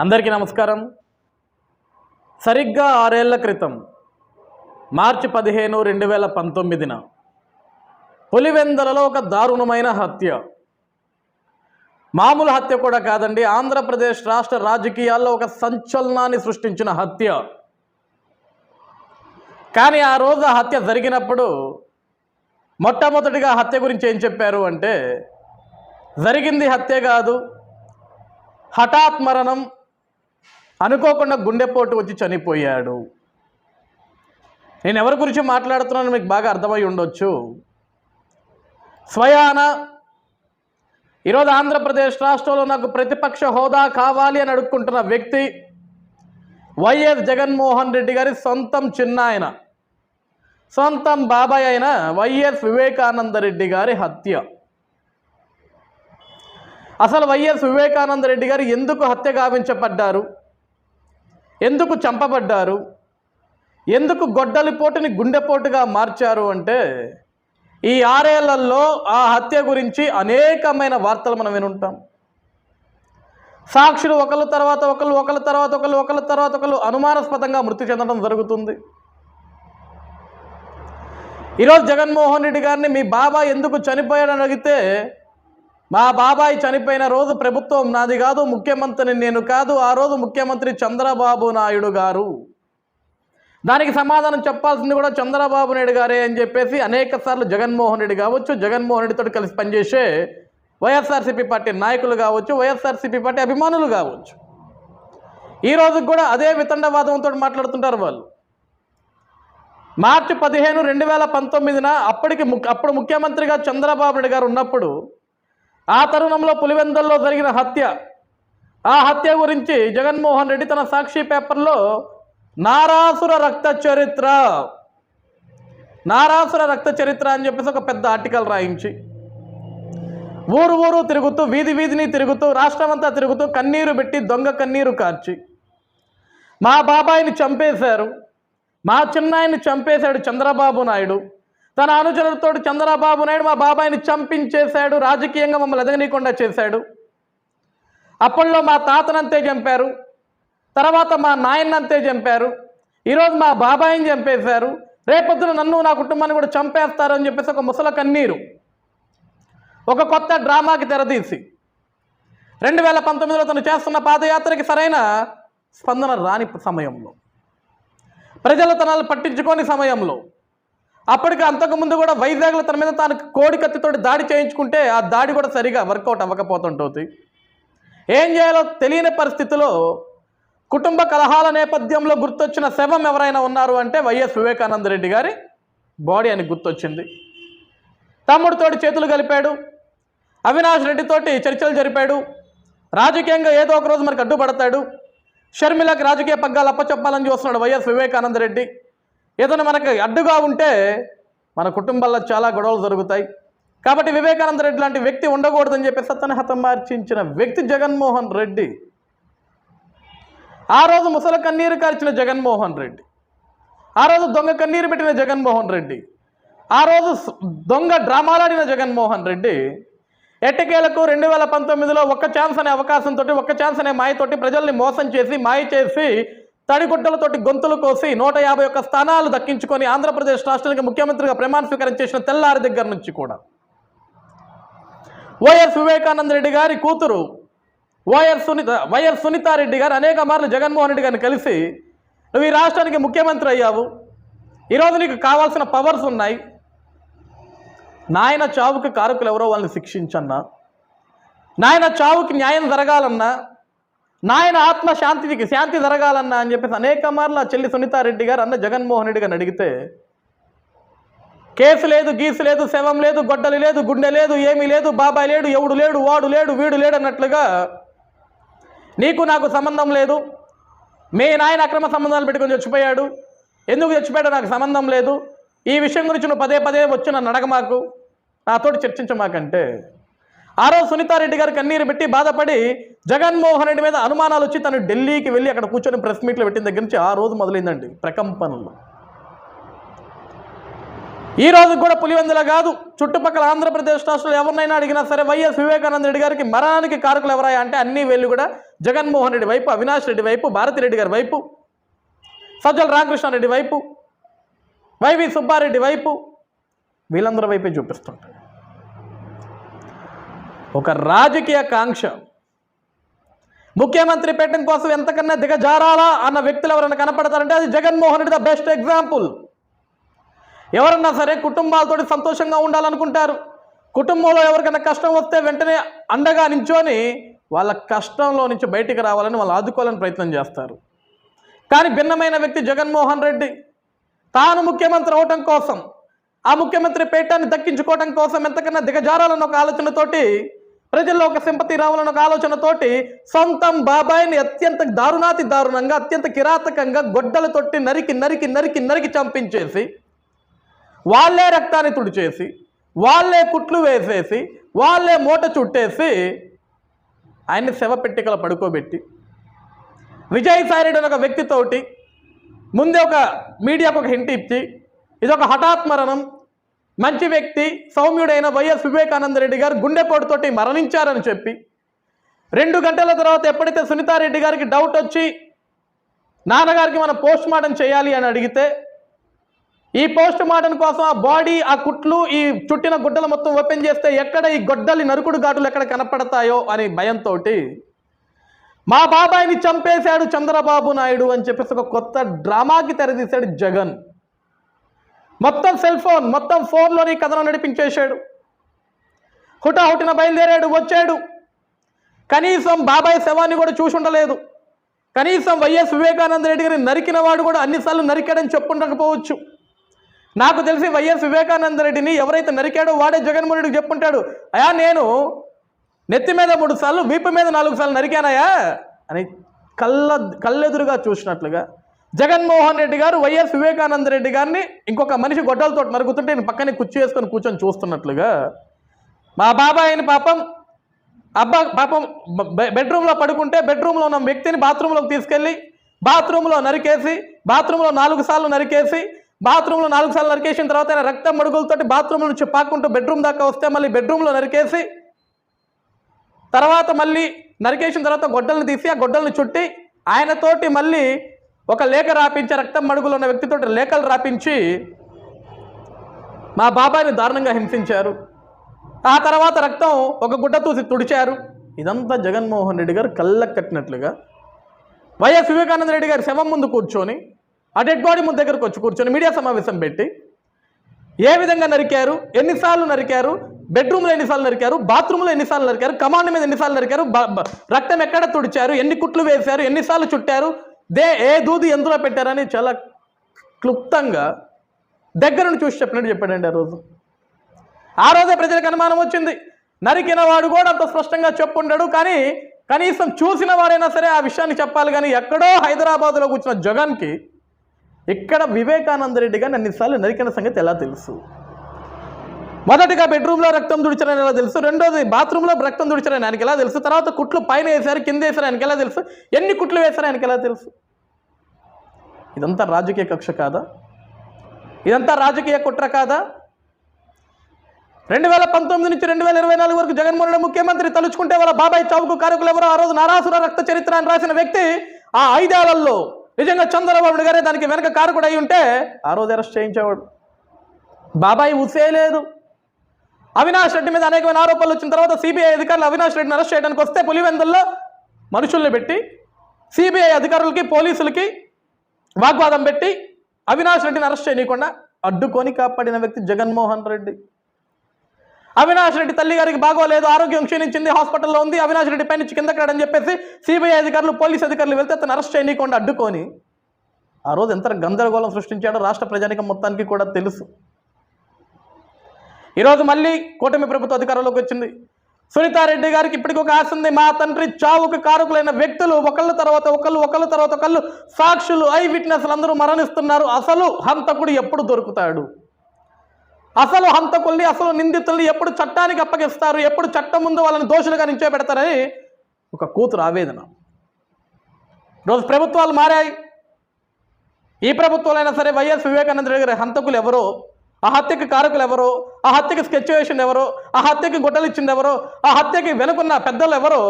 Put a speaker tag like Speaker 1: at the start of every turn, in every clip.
Speaker 1: అందరికీ నమస్కారం. సరిగ్గా 6 ఏళ్ల క్రితం మార్చి 15, 2019న పులివెందులలో ఒక దారుణమైన హత్య. మామూలు హత్య కూడా కాదండి, ఆంధ్రప్రదేశ్ రాష్ట్ర రాజకీయాల్లో ఒక సంచలనాన్ని సృష్టించిన హత్య. కానీ ఆ రోజు ఆ హత్య జరిగినప్పుడు మొట్టమొదటిగా హత్య గురించి ఏం చెప్పారు అంటే, జరిగింది హత్య కాదు, హఠాత్ మరణం, అనుకోకుండా గుండెపోటు వచ్చి చనిపోయాడు. నేను ఎవరి గురించి మాట్లాడుతున్నాను మీకు బాగా అర్థమై ఉండొచ్చు. స్వయాన ఈరోజు ఆంధ్రప్రదేశ్ రాష్ట్రంలో నాకు ప్రతిపక్ష హోదా కావాలి అని అడుక్కుంటున్న వ్యక్తి వైఎస్ జగన్మోహన్ రెడ్డి గారి సొంతం చిన్నాయన, సొంతం బాబాయ్ అయిన వైఎస్ వివేకానంద రెడ్డి గారి హత్య. అసలు వైఎస్ వివేకానంద రెడ్డి గారు ఎందుకు హత్య గావించబడ్డారు, ఎందుకు చంపబడ్డారు, ఎందుకు గొడ్డలిపోటుని గుండెపోటుగా మార్చారు అంటే, ఈ 6 ఏళ్లలో ఆ హత్య గురించి అనేకమైన వార్తలు మనం వినుంటాం. సాక్షులు ఒకళ్ళ తర్వాత ఒకళ్ళు అనుమానాస్పదంగా మృతి చెందడం జరుగుతుంది. ఈరోజు జగన్మోహన్ రెడ్డి గారిని మీ బాబాయ్ ఎందుకు చనిపోయాడని అడిగితే, మా బాబాయ్ చనిపోయిన రోజు ప్రభుత్వం నాది కాదు, ముఖ్యమంత్రిని నేను కాదు, ఆ రోజు ముఖ్యమంత్రి చంద్రబాబు నాయుడు గారు, దానికి సమాధానం చెప్పాల్సింది కూడా చంద్రబాబు నాయుడు గారే అని చెప్పేసి అనేక సార్లు జగన్మోహన్ రెడ్డి కావచ్చు, జగన్మోహన్ రెడ్డితో కలిసి పనిచేసే వైఎస్ఆర్సీపీ పార్టీ నాయకులు కావచ్చు, వైఎస్ఆర్సీపీ పార్టీ అభిమానులు కావచ్చు, ఈరోజు కూడా అదే వితండవాదంతో మాట్లాడుతుంటారు వాళ్ళు. మార్చి 15, 2019న అప్పుడు ముఖ్యమంత్రిగా చంద్రబాబు నాయుడు గారు ఉన్నప్పుడు ఆ తరుణంలో పులివెందుల్లో జరిగిన హత్య, ఆ హత్య గురించి జగన్మోహన్ రెడ్డి తన సాక్షి పేపర్లో నారాసుర రక్త చరిత్ర అని చెప్పేసి ఒక పెద్ద ఆర్టికల్ రాయించి ఊరు తిరుగుతూ, వీధిని తిరుగుతూ, రాష్ట్రమంతా తిరుగుతూ కన్నీరు పెట్టి, దొంగ కన్నీరు కార్చి, మా బాబాయిని చంపేశారు, మా చిన్నాయన్ని చంపేశాడు చంద్రబాబు నాయుడు, తన అనుచరులతో చంద్రబాబు నాయుడు మా బాబాయిని చంపించేశాడు, రాజకీయంగా మమ్మల్ని ఎదగనీయకుండా చేశాడు. అప్పట్లో మా తాతనంతే చంపారు, తర్వాత మా నాయన్నంతే చంపారు, ఈరోజు మా బాబాయిని చంపేశారు, రేపొద్దున నన్ను నా కుటుంబాన్ని కూడా చంపేస్తారు అని చెప్పేసి ఒక ముసల కన్నీరు, ఒక కొత్త డ్రామాకి తెరదీసి 2019లో తను చేస్తున్న పాదయాత్రకి సరైన స్పందన రాని సమయంలో, ప్రజలు తనను పట్టించుకోని సమయంలో, అప్పటికి అంతకుముందు కూడా వైజాగ్లో తన మీద తాను కోడి కత్తితో దాడి చేయించుకుంటే ఆ దాడి కూడా సరిగా వర్కౌట్ అవ్వకపోతుంటుంది. ఏం చేయాలో తెలియని పరిస్థితిలో కుటుంబ కలహాల నేపథ్యంలో గుర్తొచ్చిన శవం ఎవరైనా ఉన్నారు అంటే వైఎస్ వివేకానంద రెడ్డి గారి బాడీ అని గుర్తొచ్చింది. తమ్ముడితోటి చేతులు కలిపాడు, అవినాష్ రెడ్డితోటి చర్చలు జరిపాడు, రాజకీయంగా ఏదో ఒక రోజు మనకు అడ్డుపడతాడు, షర్మిలకి రాజకీయ పగ్గాలు అప్పచెప్పాలని చూస్తున్నాడు వైఎస్ వివేకానంద రెడ్డి. ఏదైనా మనకు అడ్డుగా ఉంటే మన కుటుంబాల్లో చాలా గొడవలు జరుగుతాయి, కాబట్టి వివేకానంద రెడ్డి లాంటి వ్యక్తి ఉండకూడదని చెప్పేసి అతన్ని హతమార్చించిన వ్యక్తి జగన్మోహన్ రెడ్డి. ఆ రోజు ముసల కన్నీరు కార్చిన జగన్మోహన్ రెడ్డి, ఆ రోజు దొంగ కన్నీరు పెట్టిన జగన్మోహన్ రెడ్డి, ఆ రోజు దొంగ డ్రామాలాడిన జగన్మోహన్ రెడ్డి ఎట్టకేలకు 2019లో ఒక్క ఛాన్స్ అనే అవకాశంతో, ఒక్క ఛాన్స్ అనే మాయతోటి ప్రజల్ని మోసం చేసి, మాయ చేసి, తడిగుడ్డలతోటి గొంతులు కోసి 151 స్థానాలు దక్కించుకొని ఆంధ్రప్రదేశ్ రాష్ట్రానికి ముఖ్యమంత్రిగా ప్రమాణ స్వీకారం చేసిన తెల్లారి దగ్గర నుంచి కూడా వైఎస్ వివేకానంద రెడ్డి గారి కూతురు వైఎస్ సునీతారెడ్డి గారు అనేక మార్లు జగన్మోహన్ రెడ్డి గారిని కలిసి, నువ్వు ఈ రాష్ట్రానికి ముఖ్యమంత్రి అయ్యావు, ఈరోజు నీకు కావాల్సిన పవర్స్ ఉన్నాయి, నాయన చావుకి కారకులు ఎవరో వాళ్ళని శిక్షించన్నా, నాయన చావుకి న్యాయం జరగాలన్నా, నాయన ఆత్మ శాంతి జరగాలన్నా అని చెప్పేసి అనేక మార్లు ఆ చెల్లి సునీతారెడ్డి గారు అన్న జగన్మోహన్ రెడ్డి గారిని అడిగితే, కేసు లేదు, గీసు లేదు, శవం లేదు, గొడ్డలి లేదు, గుండె లేదు, ఏమీ లేదు, బాబాయ్ లేడు, ఎవడు లేడు, వాడు లేడు, వీడు లేడు అన్నట్లుగా, నీకు నాకు సంబంధం లేదు, మీ నాయన అక్రమ సంబంధాలు పెట్టుకొని చచ్చిపోయాడు, ఎందుకు చచ్చిపోయాడో నాకు సంబంధం లేదు, ఈ విషయం గురించి నువ్వు పదే వచ్చి నన్ను అడగమాకు, నాతోటి చర్చించమాకంటే, ఆ రోజు సునీతారెడ్డి గారు కన్నీరు పెట్టి బాధపడి జగన్మోహన్ రెడ్డి మీద అనుమానాలు వచ్చి తను ఢిల్లీకి వెళ్ళి అక్కడ కూర్చొని ప్రెస్ మీట్లు పెట్టిన దగ్గర నుంచి ఆ రోజు మొదలైందండి ప్రకంపనలు. ఈ రోజు కూడా పులివెందుల కాదు, చుట్టుపక్కల ఆంధ్రప్రదేశ్ రాష్ట్రంలో ఎవరినైనా అడిగినా సరే వైఎస్ వివేకానంద రెడ్డి గారికి మరణానికి కారకులు ఎవరాయా అంటే అన్ని వేళ్ళు కూడా జగన్మోహన్ రెడ్డి వైపు, అవినాష్ రెడ్డి వైపు, భారతిరెడ్డి గారి వైపు, సజ్జల రామకృష్ణారెడ్డి వైపు, వైవి సుబ్బారెడ్డి వైపు, వీళ్ళందరి వైపే చూపిస్తుంటారు. ఒక రాజకీయ కాంక్ష, ముఖ్యమంత్రి పెట్టడం కోసం ఎంతకన్నా దిగజారాలా అన్న వ్యక్తులు ఎవరైనా కనపడతారంటే అది Jaganmohan Reddy the best example. ఎవరన్నా సరే కుటుంబాలతో సంతోషంగా ఉండాలనుకుంటారు. కుటుంబంలో ఎవరికైనా కష్టం వస్తే వెంటనే అండగా నించొని వాళ్ళ కష్టంలో నుంచి బయటికి రావాలని వాళ్ళు ఆదుకోవాలని ప్రయత్నం చేస్తారు. కానీ భిన్నమైన వ్యక్తి జగన్మోహన్ రెడ్డి తాను ముఖ్యమంత్రి అవటం కోసం, ఆ ముఖ్యమంత్రి పీఠాన్ని దక్కించుకోవటం కోసం ఎంతకన్నా దిగజారాలన్న ఒక ఆలోచనతోటి, ప్రజల్లో ఒక సింపతి రావాలన్న ఒక ఆలోచనతోటి సొంతం బాబాయిని అత్యంత దారుణాతి దారుణంగా, అత్యంత కిరాతకంగా గొడ్డలతోటి నరికి నరికి నరికి నరికి చంపించేసి, వాళ్ళే రక్తాన్ని తుడిచేసి, వాళ్ళే కుట్లు వేసేసి, వాళ్ళే మూట చుట్టేసి ఆయన్ని శవపెట్టికలో పడుకోబెట్టి, విజయసాయిరెడ్డి అనే ఒక వ్యక్తితోటి ముందే ఒక మీడియాకు ఒక హింట్ ఇచ్చి ఇదొక హఠాత్ మరణం, మంచి వ్యక్తి సౌమ్యుడైన వైఎస్ వివేకానంద రెడ్డి గారు గుండెపోటుతోటి మరణించారని చెప్పి 2 గంటల తర్వాత ఎప్పుడైతే సునీతారెడ్డి గారికి డౌట్ వచ్చి నాన్నగారికి మనం పోస్ట్ మార్టం చేయాలి అని అడిగితే, ఈ పోస్ట్ మార్టం కోసం ఆ బాడీ, ఆ కుట్లు, ఈ చుట్టిన గుడ్డలు మొత్తం ఓపెన్ చేస్తే ఎక్కడ ఈ గొడ్డలి నరుకుడు ఘాటులు ఎక్కడ కనపడతాయో అని భయంతో మా బాబాయిని చంపేశాడు చంద్రబాబు నాయుడు అని చెప్పేసి ఒక కొత్త డ్రామాకి తెరదీశాడు జగన్. మొత్తం సెల్ ఫోన్, మొత్తం ఫోన్లోని కథను నడిపించేశాడు. హుటాహుటిన బయలుదేరాడు, వచ్చాడు. కనీసం బాబాయ్ శవాన్ని కూడా చూసి ఉండలేదు. కనీసం వైఎస్ వివేకానంద రెడ్డి గారిని నరికిన వాడు కూడా అన్నిసార్లు నరికాడని చెప్పుండకపోవచ్చు. నాకు తెలిసి వైఎస్ వివేకానంద రెడ్డిని ఎవరైతే నరికాడో వాడే జగన్మోహన్ రెడ్డికి చెప్పుంటాడు, అయా నేను నెత్తి మీద 3 సార్లు, వీపు మీద 4 సార్లు నరికానయా అని కళ్ళెదురుగా చూసినట్లుగా జగన్మోహన్ రెడ్డి గారు వైఎస్ వివేకానంద రెడ్డి గారిని ఇంకొక మనిషి గొడ్డలతో నరుగుతుంటే నేను పక్కనే కుర్చీ వేసుకొని కూర్చొని చూస్తున్నట్లుగా మా బాబాయిని పాపం బెడ్రూమ్లో పడుకుంటే బెడ్రూమ్లో ఉన్న వ్యక్తిని బాత్రూంలోకి తీసుకెళ్ళి బాత్రూంలో నరికేసి, బాత్రూంలో 4 సార్లు నరికేసి, బాత్రూంలో 4 సార్లు నరికేసిన తర్వాత ఆయన రక్తం మడుగులతోటి బాత్రూంలో నుంచి పాక్కుంటూ బెడ్రూమ్ దాకా వస్తే మళ్ళీ బెడ్రూమ్లో నరికేసి, తర్వాత మళ్ళీ నరికేసిన తర్వాత గొడ్డల్ని తీసి ఆ గొడ్డల్ని చుట్టి ఆయనతోటి మళ్ళీ ఒక లేఖ రాపించి, రక్తం మడుగులో ఉన్న వ్యక్తితోటి లేఖలు రాపించి మా బాబాయిని దారుణంగా హింసించారు. ఆ తర్వాత రక్తం ఒక గుడ్డ తూసి తుడిచారు. ఇదంతా జగన్మోహన్ రెడ్డి గారు కళ్ళకు కట్టినట్లుగా వైఎస్ వివేకానంద రెడ్డి గారి శవం ముందు కూర్చొని, ఆ డెడ్ బాడీ ముందు దగ్గరకు వచ్చి కూర్చొని మీడియా సమావేశం పెట్టి ఏ విధంగా నరికారు, ఎన్నిసార్లు నరికారు, బెడ్రూమ్లో ఎన్నిసార్లు నరికారు, బాత్రూంలో ఎన్నిసార్లు నరికారు, కమాండ్ మీద ఎన్నిసార్లు నరికారు, రక్తం ఎక్కడ తుడిచారు, ఎన్ని కుట్లు వేశారు, ఎన్నిసార్లు చుట్టారు, ఏ దూది ఎందులో పెట్టారని చాలా క్లుప్తంగా దగ్గర నుండి చూసి చెప్పినట్టు చెప్పాడండి. ఆ రోజే ప్రజలకు అనుమానం వచ్చింది. నరికిన వాడు కూడా అంత స్పష్టంగా చెప్పుంటాడు, కానీ కనీసం చూసిన వారైనా సరే ఆ విషయాన్ని చెప్పాలి. కానీ ఎక్కడో హైదరాబాద్లో కూర్చున్న జగన్కి ఇక్కడ వివేకానంద రెడ్డి గారిని అన్నిసార్లు నరికిన సంగతి ఎలా తెలుసు? మొదటిగా బెడ్రూమ్లో రక్తం తుడిచారని ఎలా తెలుసు? రెండోది బాత్రూంలో రక్తం తుడిచారని ఆయనకి ఎలా తెలుసు? తర్వాత కుట్లు పైన వేశారు, కింద వేశారు ఆయనకి ఎలా తెలుసు? ఎన్ని కుట్లు వేశారు ఆయనకి ఎలా తెలుసు? ఇదంతా రాజకీయ కక్ష కాదా? ఇదంతా రాజకీయ కుట్ర కాదా? 2019 నుంచి 2024 వరకు జగన్మోహన్ రెడ్డి ముఖ్యమంత్రి. తలుచుకుంటే వాళ్ళ బాబాయ్ చావుకు కారకులు ఎవరో ఆ రోజు నారాసుర రక్త చరిత్ర అని రాసిన వ్యక్తి ఆ 5 ఏళ్లలో నిజంగా చంద్రబాబు గారే దానికి వెనక కారకుడు అయి ఉంటే ఆ రోజు అరెస్ట్ చేయించేవాడు. బాబాయ్ ఉసేలేదు. అవినాష్ రెడ్డి మీద అనేకమైన ఆరోపణలు వచ్చిన తర్వాత సిబిఐ అధికారులు అవినాష్ రెడ్డిని అరెస్ట్ చేయడానికి వస్తే పులివెందుల్లో మనుషుల్ని పెట్టి సిబిఐ అధికారులకి పోలీసులకి వాగ్వాదం పెట్టి అవినాష్ రెడ్డిని అరెస్ట్ చేయకుండా అడ్డుకొని కాపాడిన వ్యక్తి జగన్మోహన్ రెడ్డి. అవినాష్ రెడ్డి తల్లి గారికి బాగోలేదు, ఆరోగ్యం క్షీణించింది, హాస్పిటల్లో ఉంది, అవినాష్ రెడ్డి పై నుంచి కిందకి రాడని చెప్పేసి సిబిఐ అధికారులు, పోలీసు అధికారులు వెళ్తే అతను అరెస్ట్ చేయకుండా అడ్డుకొని ఆ రోజు ఎంత గందరగోళం సృష్టించాడో రాష్ట్ర ప్రజానికం మొత్తానికి కూడా తెలుసు. ఈరోజు మళ్ళీ కూటమి ప్రభుత్వ అధికారంలోకి వచ్చింది. సునీతారెడ్డి గారికి ఇప్పటికీ ఒక ఆశ ఉంది. మా తండ్రి చావుకు కారకులైన వ్యక్తులు ఒకళ్ళ తర్వాత ఒకళ్ళు సాక్షులు, ఐ విట్నెస్లు అందరూ మరణిస్తున్నారు. అసలు హంతకుడు ఎప్పుడు దొరుకుతాడు? అసలు హంతకుల్ని, అసలు నిందితుల్ని ఎప్పుడు చట్టానికి అప్పగిస్తారు? ఎప్పుడు చట్టం ముందు వాళ్ళని దోషులుగా నించోబెడతారని ఒక కూతురు ఆవేదన. రోజు ప్రభుత్వాలు మారాయి. ఈ ప్రభుత్వాలైనా సరే వైఎస్ వివేకానంద రెడ్డి గారి హంతకులు ఎవరో ఆ హత్యకి కారకులు ఎవరో, ఆ హత్యకి స్కెచ్ వేసింది ఎవరో, ఆ హత్యకి గుడ్డలు ఇచ్చింది ఎవరో, ఆ హత్యకి వెనుకున్న పెద్దలు ఎవరో,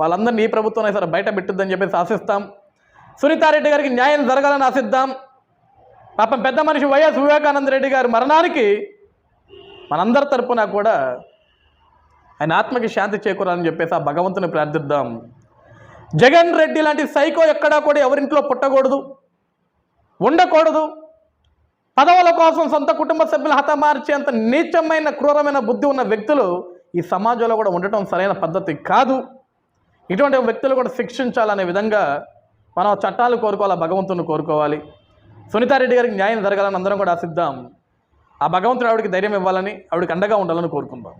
Speaker 1: వాళ్ళందరినీ ఈ ప్రభుత్వం సరే బయట పెట్టుద్దని చెప్పేసి ఆశిస్తాం. సునీతారెడ్డి గారికి న్యాయం జరగాలని ఆశిద్దాం. పాపం పెద్ద మనిషి వైఎస్ వివేకానంద రెడ్డి గారి మరణానికి మనందరి తరపున కూడా ఆయన ఆత్మకి శాంతి చేకూరాలని చెప్పేసి ఆ భగవంతుని ప్రార్థిద్దాం. జగన్ రెడ్డి లాంటి సైకో ఎక్కడా కూడా ఎవరింట్లో పుట్టకూడదు, ఉండకూడదు. పదవుల కోసం సొంత కుటుంబ సభ్యులు హతమార్చేంత నీచమైన క్రూరమైన బుద్ధి ఉన్న వ్యక్తులు ఈ సమాజంలో కూడా ఉండటం సరైన పద్ధతి కాదు. ఇటువంటి వ్యక్తులు కూడా శిక్షించాలనే విధంగా మనం చట్టాలు కోరుకోవాలి, భగవంతుని కోరుకోవాలి. సునీతారెడ్డి గారికి న్యాయం జరగాలని అందరం కూడా ఆశిద్దాం. ఆ భగవంతుడు ఆవిడకి ధైర్యం ఇవ్వాలని, ఆవిడకి అండగా ఉండాలని కోరుకుందాం.